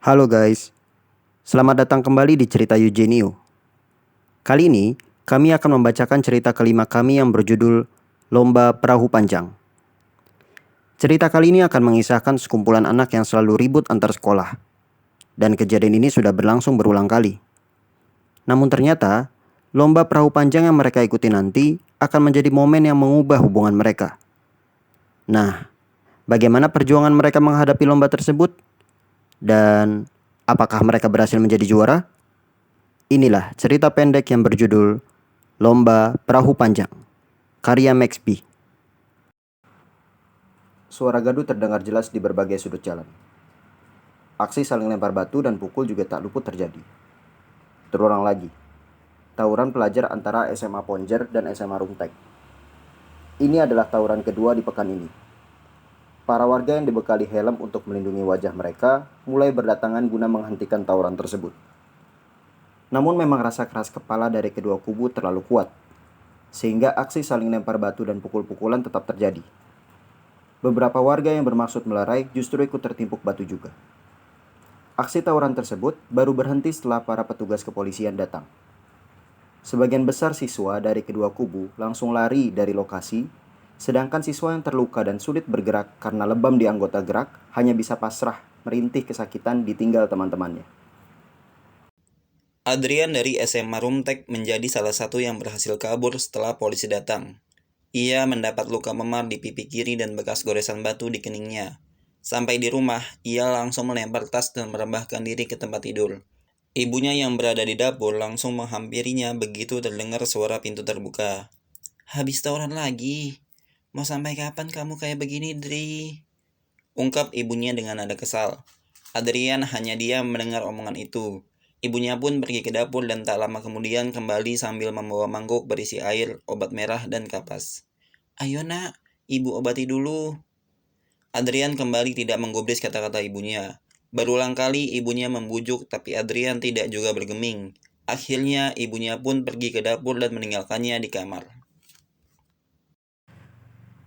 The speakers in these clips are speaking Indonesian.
Halo guys, selamat datang kembali di cerita Eugenio. Kali ini, kami akan membacakan cerita kelima kami yang berjudul Lomba Perahu Panjang. Cerita kali ini akan mengisahkan sekumpulan anak yang selalu ribut antar sekolah. Dan kejadian ini sudah berlangsung berulang kali. Namun ternyata, lomba perahu panjang yang mereka ikuti nanti akan menjadi momen yang mengubah hubungan mereka. Nah, bagaimana perjuangan mereka menghadapi lomba tersebut? Dan apakah mereka berhasil menjadi juara? Inilah cerita pendek yang berjudul Lomba Perahu Panjang, karya Max B. Suara gaduh terdengar jelas di berbagai sudut jalan. Aksi saling lempar batu dan pukul juga tak luput terjadi. Terulang lagi, tawuran pelajar antara SMA Ponjer dan SMA Rumtek. Ini adalah tawuran kedua di pekan ini. Para warga yang dibekali helm untuk melindungi wajah mereka mulai berdatangan guna menghentikan tawuran tersebut. Namun memang rasa keras kepala dari kedua kubu terlalu kuat, sehingga aksi saling lempar batu dan pukul-pukulan tetap terjadi. Beberapa warga yang bermaksud melerai justru ikut tertimpuk batu juga. Aksi tawuran tersebut baru berhenti setelah para petugas kepolisian datang. Sebagian besar siswa dari kedua kubu langsung lari dari lokasi, sedangkan siswa yang terluka dan sulit bergerak karena lebam di anggota gerak hanya bisa pasrah, merintih kesakitan ditinggal teman-temannya. Adrian dari SMA Rumtek menjadi salah satu yang berhasil kabur setelah polisi datang. Ia mendapat luka memar di pipi kiri dan bekas goresan batu di keningnya. Sampai di rumah, ia langsung melempar tas dan merebahkan diri ke tempat tidur. Ibunya yang berada di dapur langsung menghampirinya begitu terdengar suara pintu terbuka. "Habis tawuran lagi? Mau sampai kapan kamu kayak begini, Dri?" ungkap ibunya dengan nada kesal. Adrian hanya diam mendengar omongan itu. Ibunya pun pergi ke dapur dan tak lama kemudian kembali sambil membawa mangkuk berisi air, obat merah, dan kapas. "Ayo nak, ibu obati dulu." Adrian kembali tidak menggubris kata-kata ibunya. Berulang kali ibunya membujuk tapi Adrian tidak juga bergeming. Akhirnya ibunya pun pergi ke dapur dan meninggalkannya di kamar.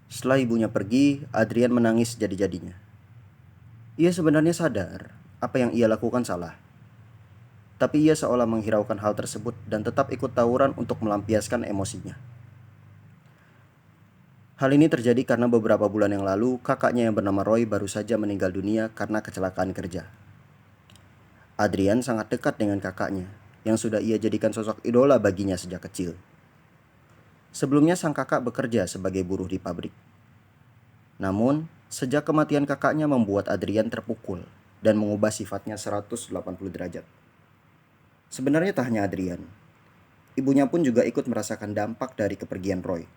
Setelah ibunya pergi, Adrian menangis jadi-jadinya. Ia sebenarnya sadar apa yang ia lakukan salah. Tapi ia seolah menghiraukan hal tersebut dan tetap ikut tawuran untuk melampiaskan emosinya. Hal ini terjadi karena beberapa bulan yang lalu kakaknya yang bernama Roy baru saja meninggal dunia karena kecelakaan kerja. Adrian sangat dekat dengan kakaknya, yang sudah ia jadikan sosok idola baginya sejak kecil. Sebelumnya sang kakak bekerja sebagai buruh di pabrik. Namun, sejak kematian kakaknya membuat Adrian terpukul dan mengubah sifatnya 180 derajat. Sebenarnya tak hanya Adrian, ibunya pun juga ikut merasakan dampak dari kepergian Roy.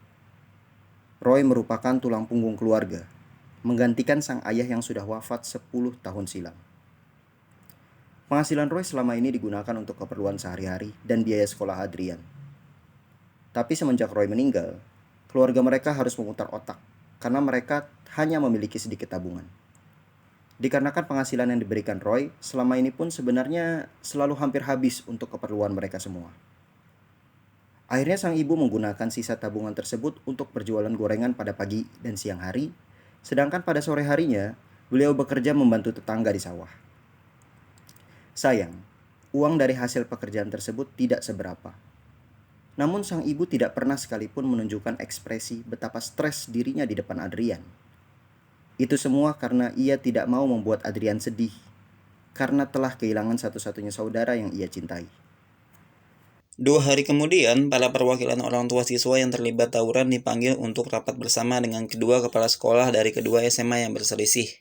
Roy merupakan tulang punggung keluarga, menggantikan sang ayah yang sudah wafat 10 tahun silam. Penghasilan Roy selama ini digunakan untuk keperluan sehari-hari dan biaya sekolah Adrian. Tapi semenjak Roy meninggal, keluarga mereka harus memutar otak karena mereka hanya memiliki sedikit tabungan. Dikarenakan penghasilan yang diberikan Roy selama ini pun sebenarnya selalu hampir habis untuk keperluan mereka semua. Akhirnya sang ibu menggunakan sisa tabungan tersebut untuk berjualan gorengan pada pagi dan siang hari, sedangkan pada sore harinya beliau bekerja membantu tetangga di sawah. Sayang, uang dari hasil pekerjaan tersebut tidak seberapa. Namun sang ibu tidak pernah sekalipun menunjukkan ekspresi betapa stres dirinya di depan Adrian. Itu semua karena ia tidak mau membuat Adrian sedih, karena telah kehilangan satu-satunya saudara yang ia cintai. 2 hari kemudian, para perwakilan orang tua siswa yang terlibat tawuran dipanggil untuk rapat bersama dengan kedua kepala sekolah dari kedua SMA yang berselisih.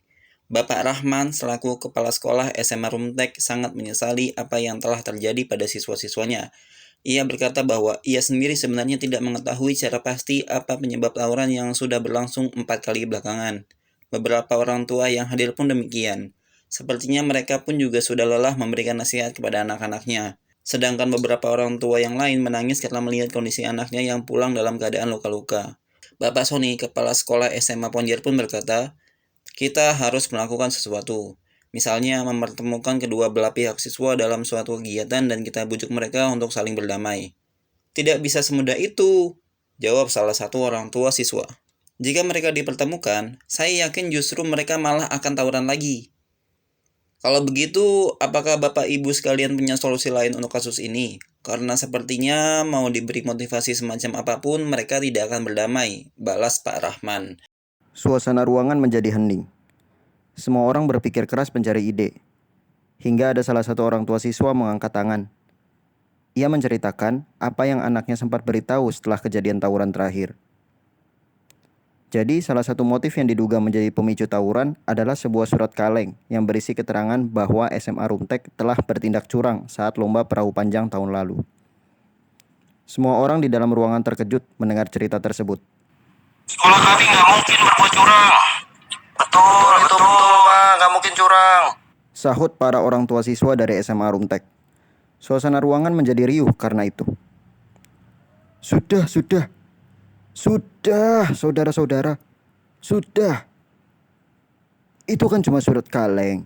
Bapak Rahman selaku kepala sekolah SMA Rumtek sangat menyesali apa yang telah terjadi pada siswa-siswanya. Ia berkata bahwa ia sendiri sebenarnya tidak mengetahui secara pasti apa penyebab tawuran yang sudah berlangsung 4 kali belakangan. Beberapa orang tua yang hadir pun demikian. Sepertinya mereka pun juga sudah lelah memberikan nasihat kepada anak-anaknya. Sedangkan beberapa orang tua yang lain menangis karena melihat kondisi anaknya yang pulang dalam keadaan luka-luka. Bapak Sony, kepala sekolah SMA Ponjer pun berkata, "Kita harus melakukan sesuatu. Misalnya mempertemukan kedua belah pihak siswa dalam suatu kegiatan dan kita bujuk mereka untuk saling berdamai." "Tidak bisa semudah itu," jawab salah satu orang tua siswa. "Jika mereka dipertemukan, saya yakin justru mereka malah akan tawuran lagi. Kalau begitu, apakah Bapak Ibu sekalian punya solusi lain untuk kasus ini? Karena sepertinya mau diberi motivasi semacam apapun, mereka tidak akan berdamai, balas Pak Rahman. Suasana ruangan menjadi hening. Semua orang berpikir keras mencari ide. Hingga ada salah satu orang tua siswa mengangkat tangan. Ia menceritakan apa yang anaknya sempat beritahu setelah kejadian tawuran terakhir. Jadi, salah satu motif yang diduga menjadi pemicu tawuran adalah sebuah surat kaleng yang berisi keterangan bahwa SMA Rumtek telah bertindak curang saat lomba perahu panjang tahun lalu. Semua orang di dalam ruangan terkejut mendengar cerita tersebut. Sekolah kami nggak mungkin berbuat curang. Betul, Pak, nggak mungkin curang. Sahut para orang tua siswa dari SMA Rumtek. Suasana ruangan menjadi riuh karena itu. Sudah, saudara-saudara. Sudah. Itu kan cuma surat kaleng.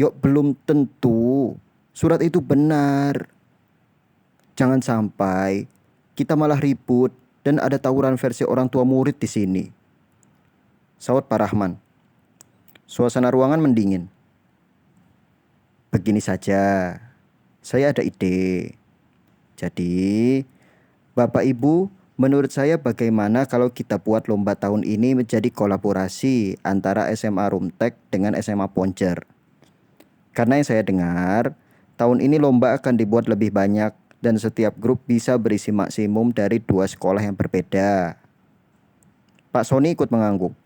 Yuk, belum tentu surat itu benar. Jangan sampai kita malah ribut dan ada tawuran versi orang tua murid di sini. Saud Pak Rahman. Suasana ruangan mendingin. Begini saja, saya ada ide. Jadi, Bapak Ibu, menurut saya bagaimana kalau kita buat lomba tahun ini menjadi kolaborasi antara SMA Rumtek dengan SMA Ponjer. Karena yang saya dengar, tahun ini lomba akan dibuat lebih banyak dan setiap grup bisa berisi maksimum dari 2 sekolah yang berbeda. Pak Sony ikut mengangguk.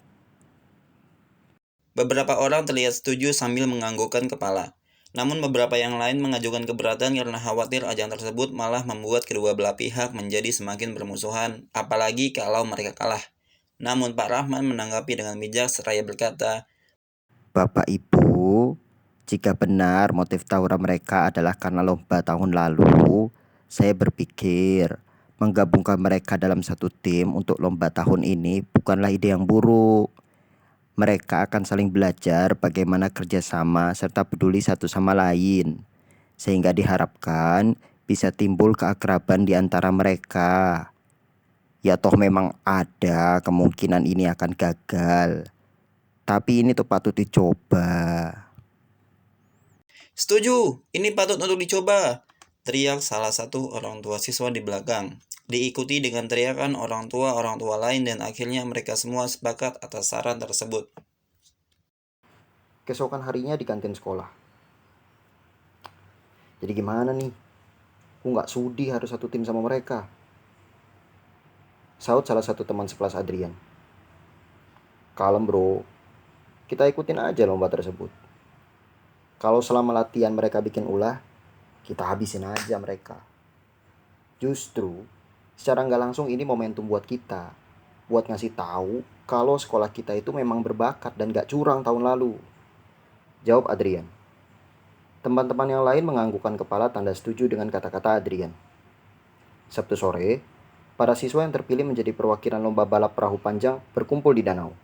Beberapa orang terlihat setuju sambil menganggukkan kepala. Namun beberapa yang lain mengajukan keberatan karena khawatir ajang tersebut malah membuat kedua belah pihak menjadi semakin bermusuhan, apalagi kalau mereka kalah. Namun Pak Rahman menanggapi dengan bijak seraya berkata, Bapak Ibu, jika benar motif tawuran mereka adalah karena lomba tahun lalu, saya berpikir menggabungkan mereka dalam satu tim untuk lomba tahun ini bukanlah ide yang buruk. Mereka akan saling belajar bagaimana kerjasama serta peduli satu sama lain, sehingga diharapkan bisa timbul keakraban di antara mereka. Ya toh memang ada kemungkinan ini akan gagal, tapi ini tuh patut dicoba. "Setuju, ini patut untuk dicoba!" teriak salah satu orang tua siswa di belakang. Diikuti dengan teriakan orang tua lain dan akhirnya mereka semua sepakat atas saran tersebut. Keesokan harinya di kantin sekolah. Jadi gimana nih? Aku nggak sudi harus satu tim sama mereka. Saud salah satu teman sekelas Adrian. Kalem bro, kita ikutin aja lomba tersebut. Kalau selama latihan mereka bikin ulah, kita habisin aja mereka. Justru, secara nggak langsung ini momentum buat kita. Buat ngasih tahu kalau sekolah kita itu memang berbakat dan gak curang tahun lalu. Jawab Adrian. Teman-teman yang lain menganggukkan kepala tanda setuju dengan kata-kata Adrian. Sabtu sore, para siswa yang terpilih menjadi perwakilan lomba balap perahu panjang berkumpul di danau.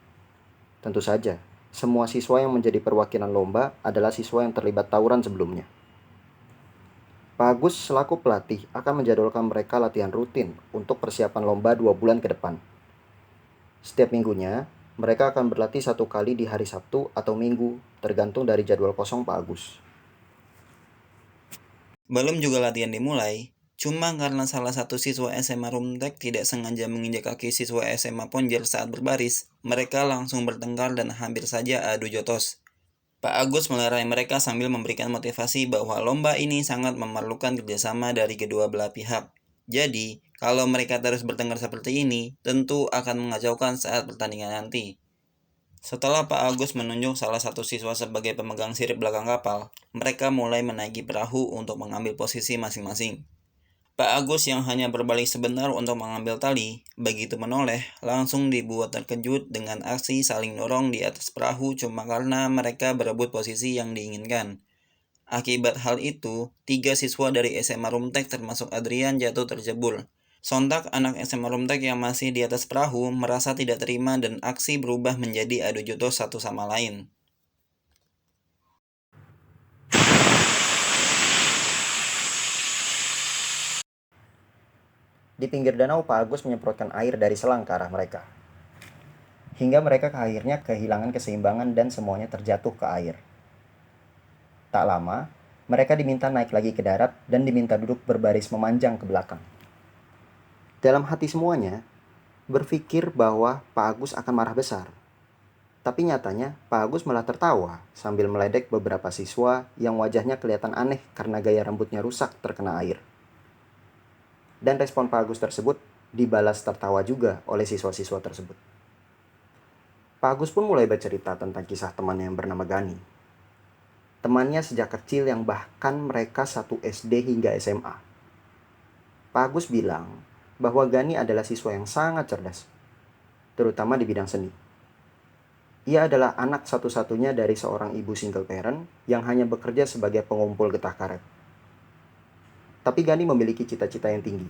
Tentu saja, semua siswa yang menjadi perwakilan lomba adalah siswa yang terlibat tawuran sebelumnya. Pak Agus selaku pelatih akan menjadwalkan mereka latihan rutin untuk persiapan lomba 2 bulan ke depan. Setiap minggunya, mereka akan berlatih 1 kali di hari Sabtu atau Minggu, tergantung dari jadwal kosong Pak Agus. Belum juga latihan dimulai, cuma karena salah satu siswa SMA Rumtek tidak sengaja menginjak kaki siswa SMA Ponjer saat berbaris, mereka langsung bertengkar dan hampir saja adu jotos. Pak Agus melerai mereka sambil memberikan motivasi bahwa lomba ini sangat memerlukan kerjasama dari kedua belah pihak. Jadi, kalau mereka terus bertengkar seperti ini, tentu akan mengacaukan saat pertandingan nanti. Setelah Pak Agus menunjuk salah satu siswa sebagai pemegang sirip belakang kapal, mereka mulai menaiki perahu untuk mengambil posisi masing-masing. Pak Agus yang hanya berbalik sebentar untuk mengambil tali, begitu menoleh, langsung dibuat terkejut dengan aksi saling dorong di atas perahu cuma karena mereka berebut posisi yang diinginkan. Akibat hal itu, 3 siswa dari SMA Rumtek termasuk Adrian jatuh terjebur. Sontak anak SMA Rumtek yang masih di atas perahu merasa tidak terima dan aksi berubah menjadi adu jotos satu sama lain. Di pinggir danau, Pak Agus menyemprotkan air dari selang ke arah mereka. Hingga mereka akhirnya kehilangan keseimbangan dan semuanya terjatuh ke air. Tak lama, mereka diminta naik lagi ke darat dan diminta duduk berbaris memanjang ke belakang. Dalam hati semuanya, berpikir bahwa Pak Agus akan marah besar. Tapi nyatanya, Pak Agus malah tertawa sambil meledek beberapa siswa yang wajahnya kelihatan aneh karena gaya rambutnya rusak terkena air. Dan respon Pak Agus tersebut dibalas tertawa juga oleh siswa-siswa tersebut. Pak Agus pun mulai bercerita tentang kisah temannya yang bernama Gani. Temannya sejak kecil yang bahkan mereka satu SD hingga SMA. Pak Agus bilang bahwa Gani adalah siswa yang sangat cerdas, terutama di bidang seni. Ia adalah anak satu-satunya dari seorang ibu single parent yang hanya bekerja sebagai pengumpul getah karet. Tapi Gani memiliki cita-cita yang tinggi,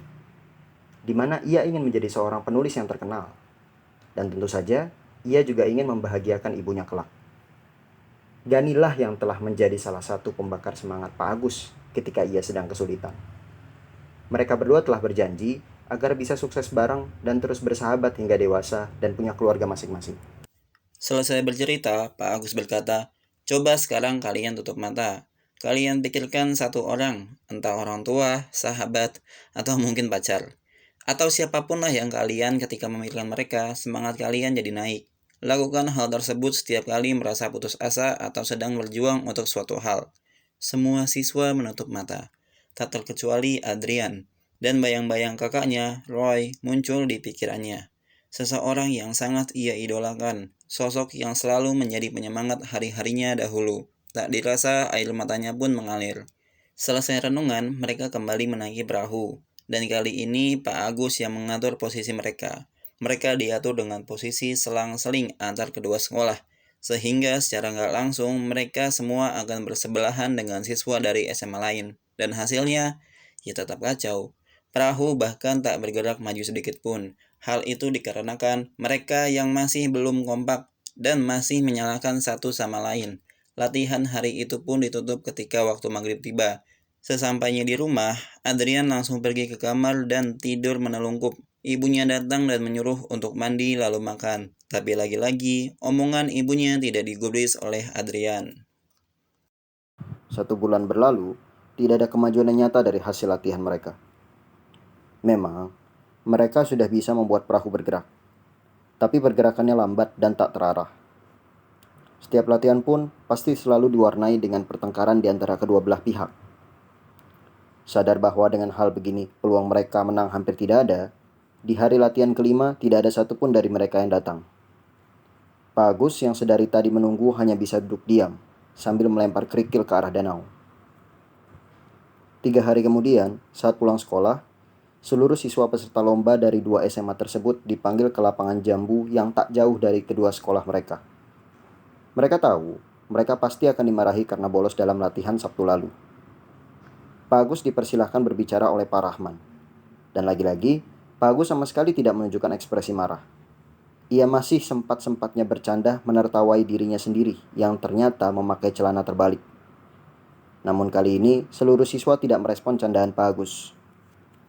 di mana ia ingin menjadi seorang penulis yang terkenal. Dan tentu saja, ia juga ingin membahagiakan ibunya kelak. Ganilah yang telah menjadi salah satu pembakar semangat Pak Agus ketika ia sedang kesulitan. Mereka berdua telah berjanji agar bisa sukses bareng dan terus bersahabat hingga dewasa dan punya keluarga masing-masing. Selesai bercerita, Pak Agus berkata, "Coba sekarang kalian tutup mata. Kalian pikirkan satu orang, entah orang tua, sahabat, atau mungkin pacar. Atau siapapun lah yang kalian ketika memikirkan mereka, semangat kalian jadi naik. Lakukan hal tersebut setiap kali merasa putus asa atau sedang berjuang untuk suatu hal." Semua siswa menutup mata, tak terkecuali Adrian, dan bayang-bayang kakaknya, Roy, muncul di pikirannya. Seseorang yang sangat ia idolakan, sosok yang selalu menjadi penyemangat hari-harinya dahulu. Tak dirasa air matanya pun mengalir. Selesai renungan, mereka kembali menaiki perahu. Dan kali ini Pak Agus yang mengatur posisi mereka. Mereka diatur dengan posisi selang-seling antar kedua sekolah. Sehingga secara nggak langsung mereka semua akan bersebelahan dengan siswa dari SMA lain. Dan hasilnya, ya tetap kacau. Perahu bahkan tak bergerak maju sedikit pun. Hal itu dikarenakan mereka yang masih belum kompak dan masih menyalahkan satu sama lain. Latihan hari itu pun ditutup ketika waktu maghrib tiba. Sesampainya di rumah, Adrian langsung pergi ke kamar dan tidur menelungkup. Ibunya datang dan menyuruh untuk mandi lalu makan. Tapi lagi-lagi, omongan ibunya tidak digubris oleh Adrian. 1 bulan berlalu, tidak ada kemajuan yang nyata dari hasil latihan mereka. Memang, mereka sudah bisa membuat perahu bergerak, tapi pergerakannya lambat dan tak terarah. Setiap latihan pun pasti selalu diwarnai dengan pertengkaran di antara kedua belah pihak. Sadar bahwa dengan hal begini peluang mereka menang hampir tidak ada, di hari latihan kelima tidak ada satupun dari mereka yang datang. Pak Agus yang sedari tadi menunggu hanya bisa duduk diam, sambil melempar kerikil ke arah danau. 3 hari kemudian, saat pulang sekolah, seluruh siswa peserta lomba dari 2 SMA tersebut dipanggil ke lapangan jambu yang tak jauh dari kedua sekolah mereka. Mereka tahu, mereka pasti akan dimarahi karena bolos dalam latihan Sabtu lalu. Pak Agus dipersilahkan berbicara oleh Pak Rahman. Dan lagi-lagi, Pak Agus sama sekali tidak menunjukkan ekspresi marah. Ia masih sempat-sempatnya bercanda menertawai dirinya sendiri yang ternyata memakai celana terbalik. Namun kali ini, seluruh siswa tidak merespon candaan Pak Agus.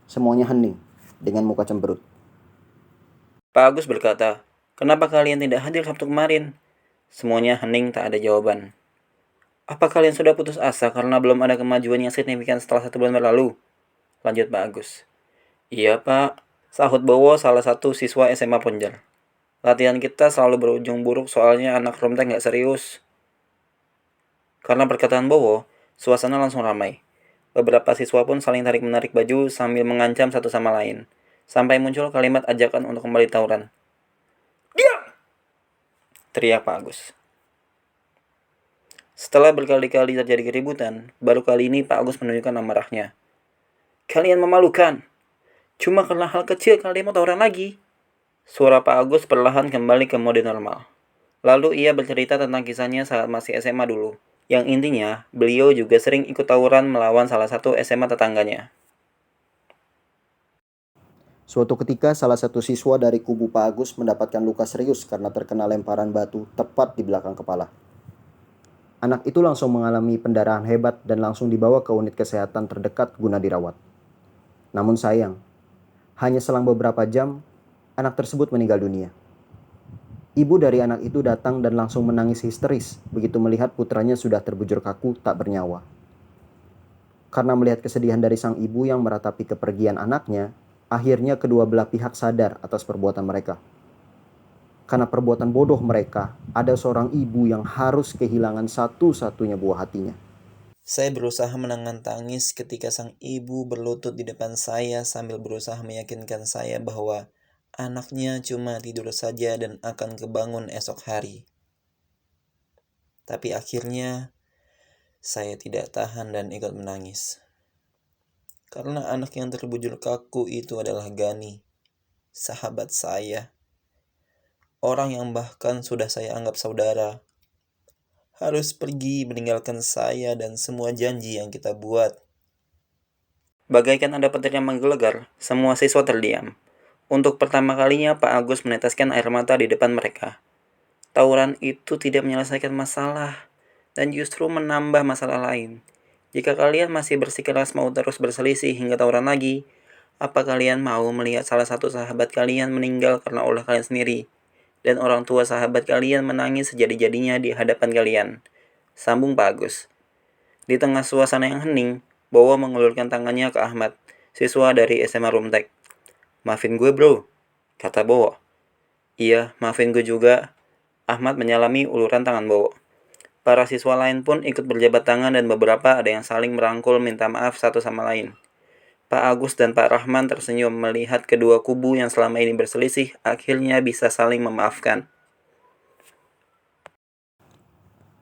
Semuanya hening, dengan muka cemberut. Pak Agus berkata, "Kenapa kalian tidak hadir Sabtu kemarin?" Semuanya hening, tak ada jawaban. "Apa kalian sudah putus asa karena belum ada kemajuan yang signifikan setelah 1 bulan berlalu?" Lanjut Pak Agus. "Iya Pak," sahut Bowo, salah satu siswa SMA Ponjar. "Latihan kita selalu berujung buruk soalnya anak Romtek nggak serius." Karena perkataan Bowo, suasana langsung ramai. Beberapa siswa pun saling tarik-menarik baju sambil mengancam satu sama lain. Sampai muncul kalimat ajakan untuk kembali tawuran. "Diam!" teriak Pak Agus. Setelah berkali-kali terjadi keributan, baru kali ini Pak Agus menunjukkan amarahnya. "Kalian memalukan. Cuma karena hal kecil kalian mau tawuran lagi." Suara Pak Agus perlahan kembali ke mode normal. Lalu ia bercerita tentang kisahnya saat masih SMA dulu. Yang intinya, beliau juga sering ikut tawuran melawan salah satu SMA tetangganya. Suatu ketika, salah satu siswa dari kubu Pak Agus mendapatkan luka serius karena terkena lemparan batu tepat di belakang kepala. Anak itu langsung mengalami pendarahan hebat dan langsung dibawa ke unit kesehatan terdekat guna dirawat. Namun sayang, hanya selang beberapa jam, anak tersebut meninggal dunia. Ibu dari anak itu datang dan langsung menangis histeris begitu melihat putranya sudah terbujur kaku tak bernyawa. Karena melihat kesedihan dari sang ibu yang meratapi kepergian anaknya, akhirnya kedua belah pihak sadar atas perbuatan mereka. Karena perbuatan bodoh mereka, ada seorang ibu yang harus kehilangan satu-satunya buah hatinya. Saya berusaha menahan tangis ketika sang ibu berlutut di depan saya sambil berusaha meyakinkan saya bahwa anaknya cuma tidur saja dan akan kebangun esok hari. Tapi akhirnya saya tidak tahan dan ikut menangis. Karena anak yang terbujur kaku itu adalah Gani, sahabat saya. Orang yang bahkan sudah saya anggap saudara. Harus pergi meninggalkan saya dan semua janji yang kita buat. Bagaikan ada petir yang menggelegar, semua siswa terdiam. Untuk pertama kalinya Pak Agus meneteskan air mata di depan mereka. Tawuran itu tidak menyelesaikan masalah, dan justru menambah masalah lain. Jika kalian masih bersikeras mau terus berselisih hingga tawuran lagi, apa kalian mau melihat salah satu sahabat kalian meninggal karena ulah kalian sendiri, dan orang tua sahabat kalian menangis sejadi-jadinya di hadapan kalian? Sambung Pak Agus. Di tengah suasana yang hening, Bowo mengulurkan tangannya ke Ahmad, siswa dari SMA Rumtek. "Maafin gue bro," kata Bowo. "Iya, maafin gue juga." Ahmad menyalami uluran tangan Bowo. Para siswa lain pun ikut berjabat tangan dan beberapa ada yang saling merangkul minta maaf satu sama lain. Pak Agus dan Pak Rahman tersenyum melihat kedua kubu yang selama ini berselisih akhirnya bisa saling memaafkan.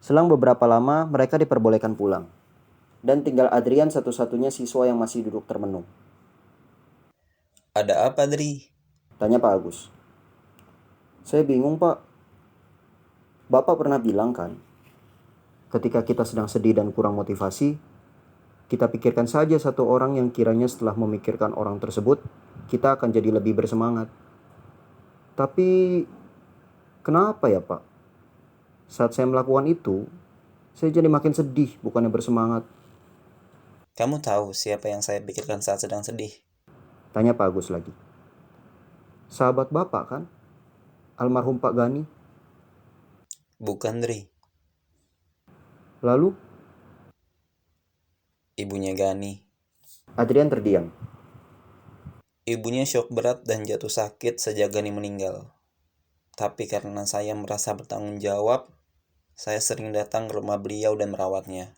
Selang beberapa lama, mereka diperbolehkan pulang. Dan tinggal Adrian satu-satunya siswa yang masih duduk termenung. "Ada apa, Dri?" Tanya Pak Agus. "Saya bingung, Pak. Bapak pernah bilang kan, ketika kita sedang sedih dan kurang motivasi, kita pikirkan saja satu orang yang kiranya setelah memikirkan orang tersebut, kita akan jadi lebih bersemangat. Tapi, kenapa ya, Pak? Saat saya melakukan itu, saya jadi makin sedih, bukannya bersemangat." "Kamu tahu siapa yang saya pikirkan saat sedang sedih?" Tanya Pak Agus lagi. "Sahabat Bapak kan? Almarhum Pak Gani." "Bukan, Dri. Lalu, Ibunya Gani. Adrian terdiam. Ibunya syok berat dan jatuh sakit sejak Gani meninggal. Tapi karena saya merasa bertanggung jawab, saya sering datang ke rumah beliau dan merawatnya.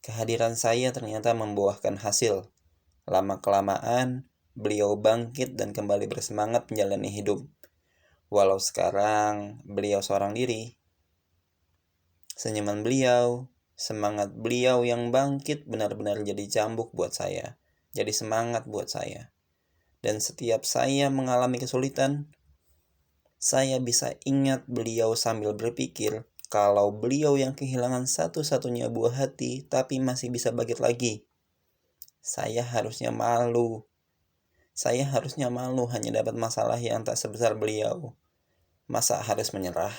Kehadiran saya ternyata membuahkan hasil. Lama-kelamaan, beliau bangkit dan kembali bersemangat menjalani hidup. Walau sekarang beliau seorang diri. Senyuman beliau, semangat beliau yang bangkit benar-benar jadi cambuk buat saya. Jadi semangat buat saya. Dan setiap saya mengalami kesulitan, saya bisa ingat beliau sambil berpikir kalau beliau yang kehilangan satu-satunya buah hati tapi masih bisa bangkit lagi. Saya harusnya malu. Saya harusnya malu hanya dapat masalah yang tak sebesar beliau. Masa harus menyerah?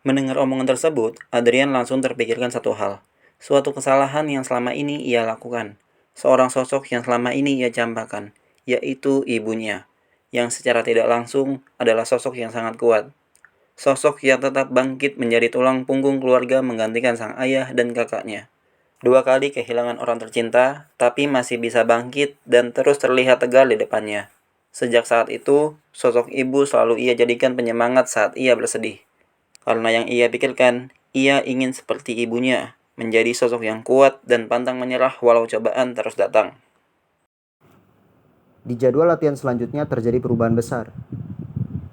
Mendengar omongan tersebut, Adrian langsung terpikirkan satu hal. Suatu kesalahan yang selama ini ia lakukan. Seorang sosok yang selama ini ia campakan, yaitu ibunya, yang secara tidak langsung adalah sosok yang sangat kuat. Sosok yang tetap bangkit menjadi tulang punggung keluarga menggantikan sang ayah dan kakaknya. 2 kali kehilangan orang tercinta, tapi masih bisa bangkit dan terus terlihat tegar di depannya. Sejak saat itu, sosok ibu selalu ia jadikan penyemangat saat ia bersedih. Karena yang ia pikirkan, ia ingin seperti ibunya, menjadi sosok yang kuat dan pantang menyerah walau cobaan terus datang. Di jadwal latihan selanjutnya terjadi perubahan besar.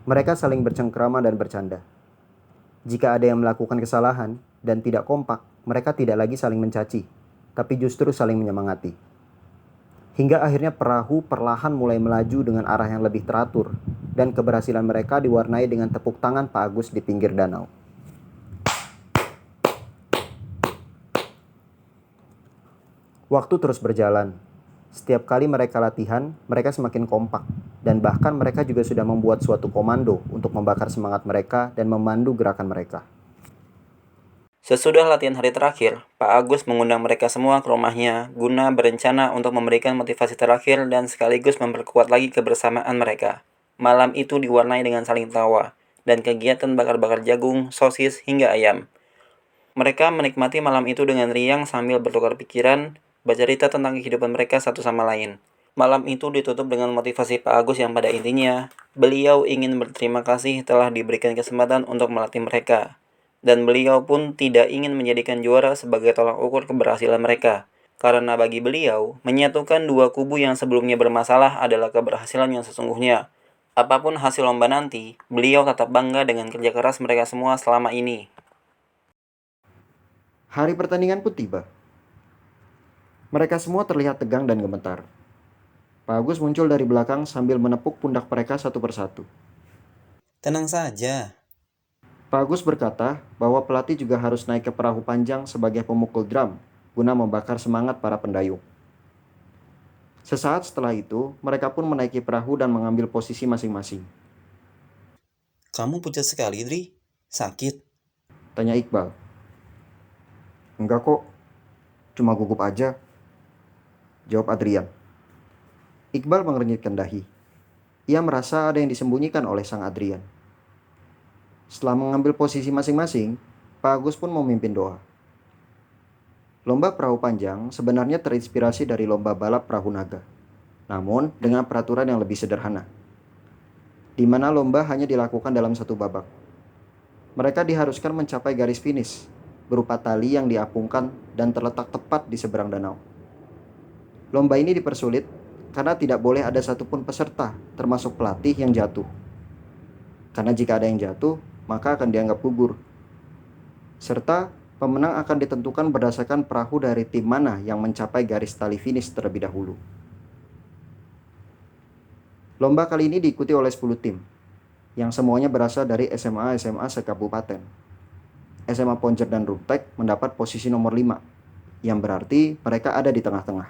Mereka saling bercengkrama dan bercanda. Jika ada yang melakukan kesalahan dan tidak kompak, mereka tidak lagi saling mencaci, tapi justru saling menyemangati. Hingga akhirnya perahu perlahan mulai melaju dengan arah yang lebih teratur, dan keberhasilan mereka diwarnai dengan tepuk tangan Pak Agus di pinggir danau. Waktu terus berjalan. Setiap kali mereka latihan, mereka semakin kompak, dan bahkan mereka juga sudah membuat suatu komando untuk membakar semangat mereka dan memandu gerakan mereka. Sesudah latihan hari terakhir, Pak Agus mengundang mereka semua ke rumahnya guna berencana untuk memberikan motivasi terakhir dan sekaligus memperkuat lagi kebersamaan mereka. Malam itu diwarnai dengan saling tawa dan kegiatan bakar-bakar jagung, sosis, hingga ayam. Mereka menikmati malam itu dengan riang sambil bertukar pikiran, bercerita tentang kehidupan mereka satu sama lain. Malam itu ditutup dengan motivasi Pak Agus yang pada intinya, beliau ingin berterima kasih telah diberikan kesempatan untuk melatih mereka. Dan beliau pun tidak ingin menjadikan juara sebagai tolak ukur keberhasilan mereka. Karena bagi beliau, menyatukan dua kubu yang sebelumnya bermasalah adalah keberhasilan yang sesungguhnya. Apapun hasil lomba nanti, beliau tetap bangga dengan kerja keras mereka semua selama ini. Hari pertandingan pun tiba. Mereka semua terlihat tegang dan gemetar. Pak Agus muncul dari belakang sambil menepuk pundak mereka satu persatu. Tenang saja. Pak Agus berkata bahwa pelatih juga harus naik ke perahu panjang sebagai pemukul drum guna membakar semangat para pendayung. Sesaat setelah itu, mereka pun menaiki perahu dan mengambil posisi masing-masing. Kamu pucat sekali, Dri. Sakit? Tanya Iqbal. Enggak kok, cuma gugup aja, jawab Adrian. Iqbal mengernyitkan dahi. Ia merasa ada yang disembunyikan oleh sang Adrian. Setelah mengambil posisi masing-masing, Pak Agus pun memimpin doa. Lomba perahu panjang sebenarnya terinspirasi dari lomba balap perahu naga, namun dengan peraturan yang lebih sederhana, di mana lomba hanya dilakukan dalam satu babak. Mereka diharuskan mencapai garis finish, berupa tali yang diapungkan dan terletak tepat di seberang danau. Lomba ini dipersulit karena tidak boleh ada satupun peserta, termasuk pelatih, yang jatuh. Karena jika ada yang jatuh, maka akan dianggap gugur. Serta pemenang akan ditentukan berdasarkan perahu dari tim mana yang mencapai garis tali finish terlebih dahulu. Lomba kali ini diikuti oleh 10 tim, yang semuanya berasal dari SMA-SMA sekabupaten. SMA Ponjer dan Ruptek mendapat posisi nomor 5, yang berarti mereka ada di tengah-tengah.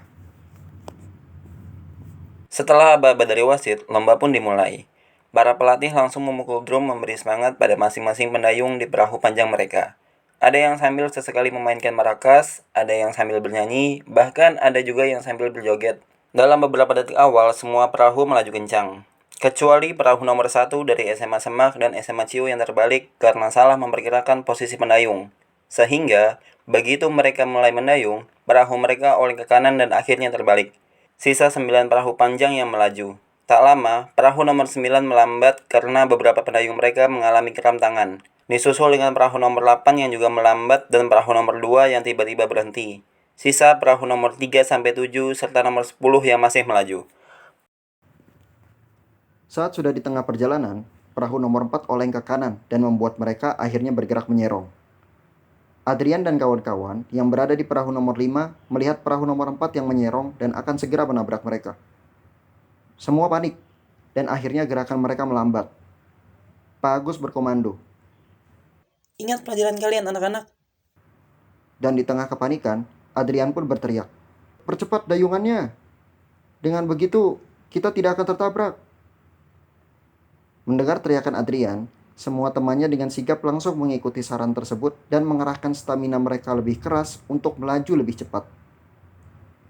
Setelah aba-aba dari wasit, lomba pun dimulai. Para pelatih langsung memukul drum memberi semangat pada masing-masing pendayung di perahu panjang mereka. Ada yang sambil sesekali memainkan marakas, ada yang sambil bernyanyi, bahkan ada juga yang sambil berjoget. Dalam beberapa detik awal, semua perahu melaju kencang. Kecuali perahu nomor 1 dari SMA Semak dan SMA Ciu yang terbalik karena salah memperkirakan posisi pendayung. Sehingga, begitu mereka mulai mendayung, perahu mereka oleng ke kanan dan akhirnya terbalik. Sisa 9 perahu panjang yang melaju. Tak lama, perahu nomor 9 melambat karena beberapa pendayung mereka mengalami kram tangan. Disusul dengan perahu nomor 8 yang juga melambat dan perahu nomor 2 yang tiba-tiba berhenti. Sisa perahu nomor 3-7 serta nomor 10 yang masih melaju. Saat sudah di tengah perjalanan, perahu nomor 4 oleng ke kanan dan membuat mereka akhirnya bergerak menyerong. Adrian dan kawan-kawan yang berada di perahu nomor 5 melihat perahu nomor 4 yang menyerong dan akan segera menabrak mereka. Semua panik dan akhirnya gerakan mereka melambat. Pak Agus berkomando. Ingat pelajaran kalian anak-anak. Dan di tengah kepanikan, Adrian pun berteriak, "Percepat dayungannya. Dengan begitu, kita tidak akan tertabrak." Mendengar teriakan Adrian, semua temannya dengan sigap langsung mengikuti saran tersebut dan mengerahkan stamina mereka lebih keras untuk melaju lebih cepat.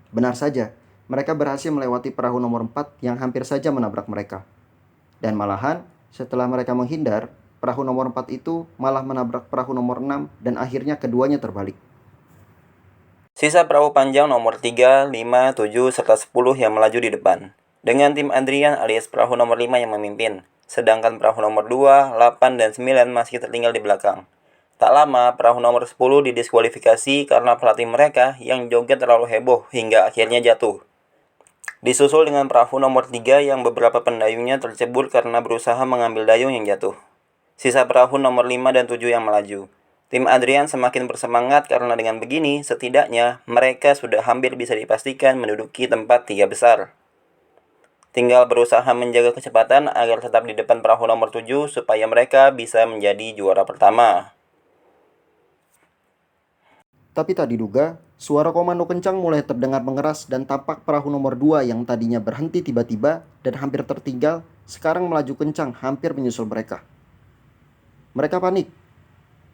Benar saja, mereka berhasil melewati perahu nomor 4 yang hampir saja menabrak mereka. Dan malahan, setelah mereka menghindar, perahu nomor 4 itu malah menabrak perahu nomor 6 dan akhirnya keduanya terbalik. Sisa perahu panjang nomor 3, 5, 7, serta 10 yang melaju di depan. Dengan tim Adrian alias perahu nomor 5 yang memimpin. Sedangkan perahu nomor 2, 8, dan 9 masih tertinggal di belakang. Tak lama, perahu nomor 10 didiskualifikasi karena pelatih mereka yang joget terlalu heboh hingga akhirnya jatuh. Disusul dengan perahu nomor 3 yang beberapa pendayungnya tercebur karena berusaha mengambil dayung yang jatuh. Sisa perahu nomor 5 dan 7 yang melaju. Tim Adrian semakin bersemangat karena dengan begini, setidaknya mereka sudah hampir bisa dipastikan menduduki tempat 3 besar. Tinggal berusaha menjaga kecepatan agar tetap di depan perahu nomor 7 supaya mereka bisa menjadi juara pertama. Tapi tak diduga, suara komando kencang mulai terdengar mengeras dan tampak perahu nomor 2 yang tadinya berhenti tiba-tiba dan hampir tertinggal, sekarang melaju kencang hampir menyusul mereka. Mereka panik.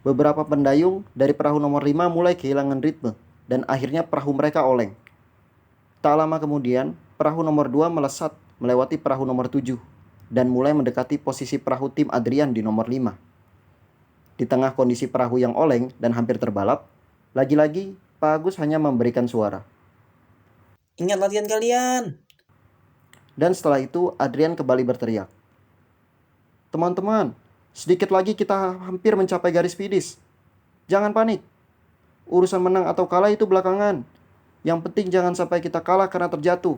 Beberapa pendayung dari perahu nomor 5 mulai kehilangan ritme dan akhirnya perahu mereka oleng. Tak lama kemudian, perahu nomor 2 melesat melewati perahu nomor 7 dan mulai mendekati posisi perahu tim Adrian di nomor 5. Di tengah kondisi perahu yang oleng dan hampir terbalap, lagi-lagi Pak Agus hanya memberikan suara. Ingat latihan kalian. Dan setelah itu Adrian kembali berteriak. Teman-teman, sedikit lagi kita hampir mencapai garis finish. Jangan panik. Urusan menang atau kalah itu belakangan. Yang penting jangan sampai kita kalah karena terjatuh.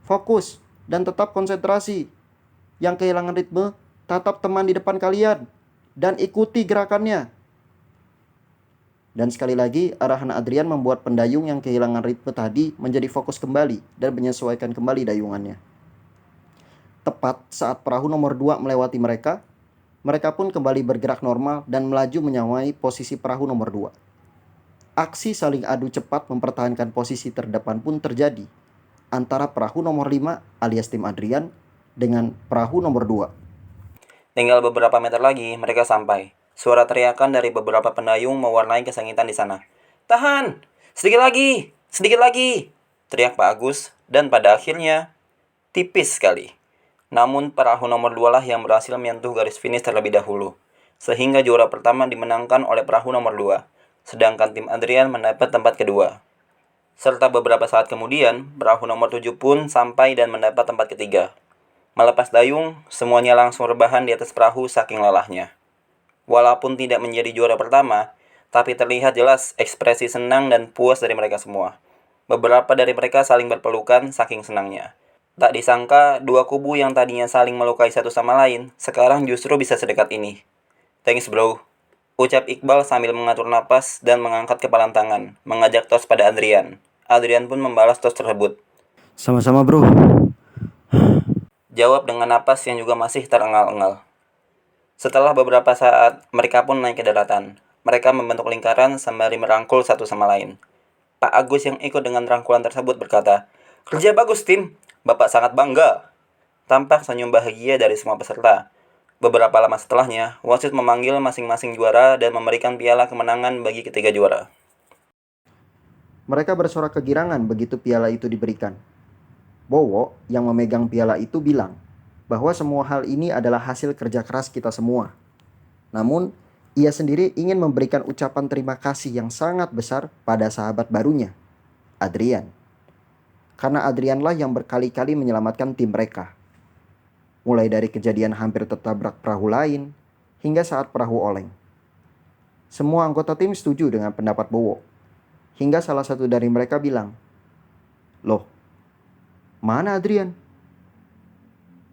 Fokus dan tetap konsentrasi. Yang kehilangan ritme, tatap teman di depan kalian dan ikuti gerakannya. Dan sekali lagi, arahan Adrian membuat pendayung yang kehilangan ritme tadi menjadi fokus kembali dan menyesuaikan kembali dayungannya. Tepat saat perahu nomor 2 melewati mereka, mereka pun kembali bergerak normal dan melaju menyamai posisi perahu nomor 2. Aksi saling adu cepat mempertahankan posisi terdepan pun terjadi antara perahu nomor 5 alias tim Adrian dengan perahu nomor 2. Tinggal beberapa meter lagi mereka sampai. Suara teriakan dari beberapa pendayung mewarnai kesengitan di sana. Tahan! Sedikit lagi! Sedikit lagi! Teriak Pak Agus dan pada akhirnya tipis sekali. Namun perahu nomor 2 lah yang berhasil menyentuh garis finish terlebih dahulu. Sehingga juara pertama dimenangkan oleh perahu nomor 2. Sedangkan tim Adrian mendapat tempat kedua. Serta beberapa saat kemudian, perahu nomor 7 pun sampai dan mendapat tempat ketiga. Melepas dayung, semuanya langsung rebahan di atas perahu saking lelahnya. Walaupun tidak menjadi juara pertama, tapi terlihat jelas ekspresi senang dan puas dari mereka semua. Beberapa dari mereka saling berpelukan saking senangnya. Tak disangka, dua kubu yang tadinya saling melukai satu sama lain, sekarang justru bisa sedekat ini. Thanks bro. Ucap Iqbal sambil mengatur napas dan mengangkat kepalan tangan, mengajak tos pada Adrian. Adrian pun membalas tos tersebut. Sama-sama bro. Jawab dengan napas yang juga masih terengal-engal. Setelah beberapa saat, mereka pun naik ke daratan. Mereka membentuk lingkaran sembari merangkul satu sama lain. Pak Agus yang ikut dengan rangkulan tersebut berkata, "Kerja bagus tim, Bapak sangat bangga." Tampak senyum bahagia dari semua peserta. Beberapa lama setelahnya, wasit memanggil masing-masing juara dan memberikan piala kemenangan bagi ketiga juara. Mereka bersorak kegirangan begitu piala itu diberikan. Bowo yang memegang piala itu bilang bahwa semua hal ini adalah hasil kerja keras kita semua. Namun, ia sendiri ingin memberikan ucapan terima kasih yang sangat besar pada sahabat barunya, Adrian. Karena Adrianlah yang berkali-kali menyelamatkan tim mereka. Mulai dari kejadian hampir tertabrak perahu lain, hingga saat perahu oleng. Semua anggota tim setuju dengan pendapat Bowo. Hingga salah satu dari mereka bilang, "Loh, mana Adrian?"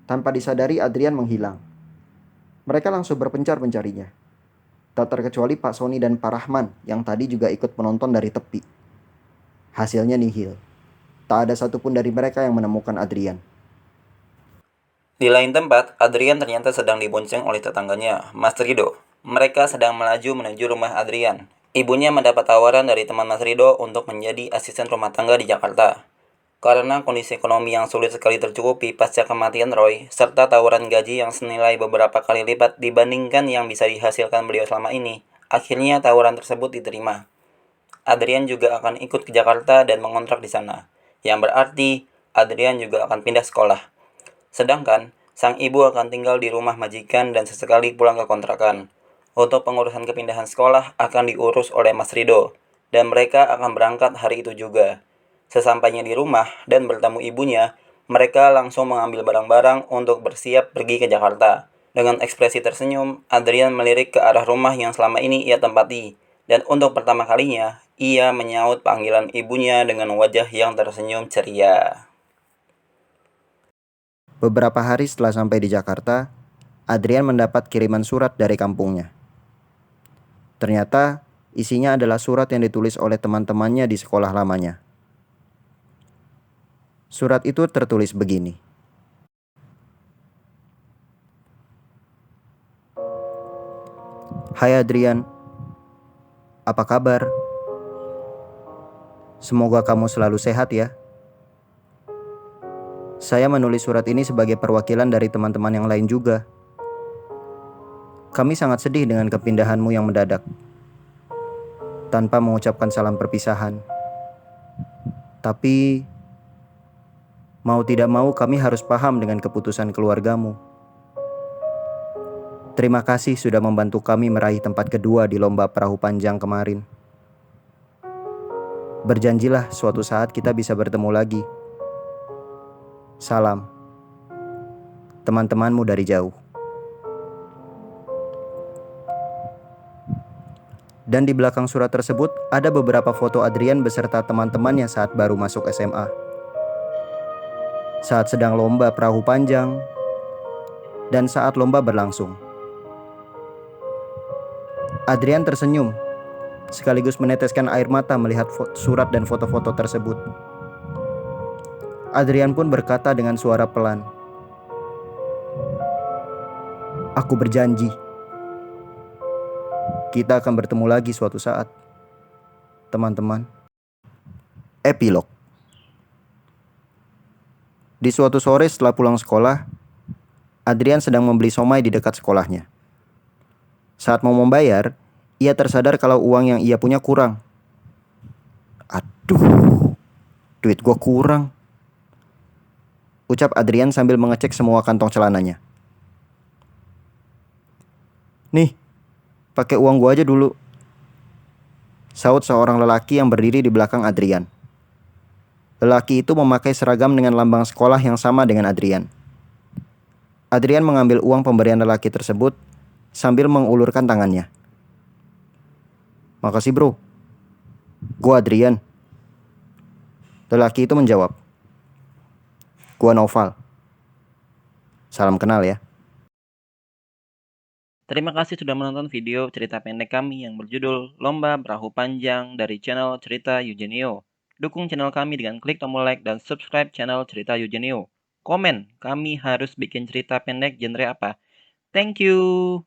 Tanpa disadari Adrian menghilang. Mereka langsung berpencar mencarinya. Tak terkecuali Pak Sony dan Pak Rahman yang tadi juga ikut menonton dari tepi. Hasilnya nihil. Tak ada satupun dari mereka yang menemukan Adrian. Di lain tempat, Adrian ternyata sedang dibonceng oleh tetangganya, Mas Rido. Mereka sedang melaju menuju rumah Adrian. Ibunya mendapat tawaran dari teman Mas Rido untuk menjadi asisten rumah tangga di Jakarta. Karena kondisi ekonomi yang sulit sekali tercukupi pasca kematian Roy, serta tawaran gaji yang senilai beberapa kali lipat dibandingkan yang bisa dihasilkan beliau selama ini, akhirnya tawaran tersebut diterima. Adrian juga akan ikut ke Jakarta dan mengontrak di sana, yang berarti Adrian juga akan pindah sekolah. Sedangkan, sang ibu akan tinggal di rumah majikan dan sesekali pulang ke kontrakan. Untuk pengurusan kepindahan sekolah akan diurus oleh Mas Rido, dan mereka akan berangkat hari itu juga. Sesampainya di rumah dan bertemu ibunya, mereka langsung mengambil barang-barang untuk bersiap pergi ke Jakarta. Dengan ekspresi tersenyum, Adrian melirik ke arah rumah yang selama ini ia tempati, dan untuk pertama kalinya, ia menyaut panggilan ibunya dengan wajah yang tersenyum ceria. Beberapa hari setelah sampai di Jakarta, Adrian mendapat kiriman surat dari kampungnya. Ternyata isinya adalah surat yang ditulis oleh teman-temannya di sekolah lamanya. Surat itu tertulis begini. Hai Adrian, apa kabar? Semoga kamu selalu sehat ya. Saya menulis surat ini sebagai perwakilan dari teman-teman yang lain juga. Kami sangat sedih dengan kepindahanmu yang mendadak. Tanpa mengucapkan salam perpisahan. Tapi, mau tidak mau kami harus paham dengan keputusan keluargamu. Terima kasih sudah membantu kami meraih tempat kedua di lomba perahu panjang kemarin. Berjanjilah suatu saat kita bisa bertemu lagi. Salam, teman-temanmu dari jauh. Dan di belakang surat tersebut ada beberapa foto Adrian beserta teman-temannya saat baru masuk SMA. Saat sedang lomba perahu panjang, dan saat lomba berlangsung. Adrian tersenyum, sekaligus meneteskan air mata melihat surat dan foto-foto tersebut. Adrian pun berkata dengan suara pelan, "Aku berjanji, kita akan bertemu lagi suatu saat, teman-teman." Epilog. Di suatu sore setelah pulang sekolah, Adrian sedang membeli somai di dekat sekolahnya. Saat mau membayar, ia tersadar kalau uang yang ia punya kurang. Aduh, duit gua kurang, ucap Adrian sambil mengecek semua kantong celananya. "Nih, pakai uang gua aja dulu," saut seorang lelaki yang berdiri di belakang Adrian. Lelaki itu memakai seragam dengan lambang sekolah yang sama dengan Adrian. Adrian mengambil uang pemberian lelaki tersebut sambil mengulurkan tangannya. "Makasih bro, gua Adrian." Lelaki itu menjawab, "Gua Noval. Salam kenal ya." Terima kasih sudah menonton video cerita pendek kami yang berjudul Lomba Perahu Panjang dari channel Cerita Eugenio. Dukung channel kami dengan klik tombol like dan subscribe channel Cerita Eugenio. Komen, kami harus bikin cerita pendek genre apa. Thank you.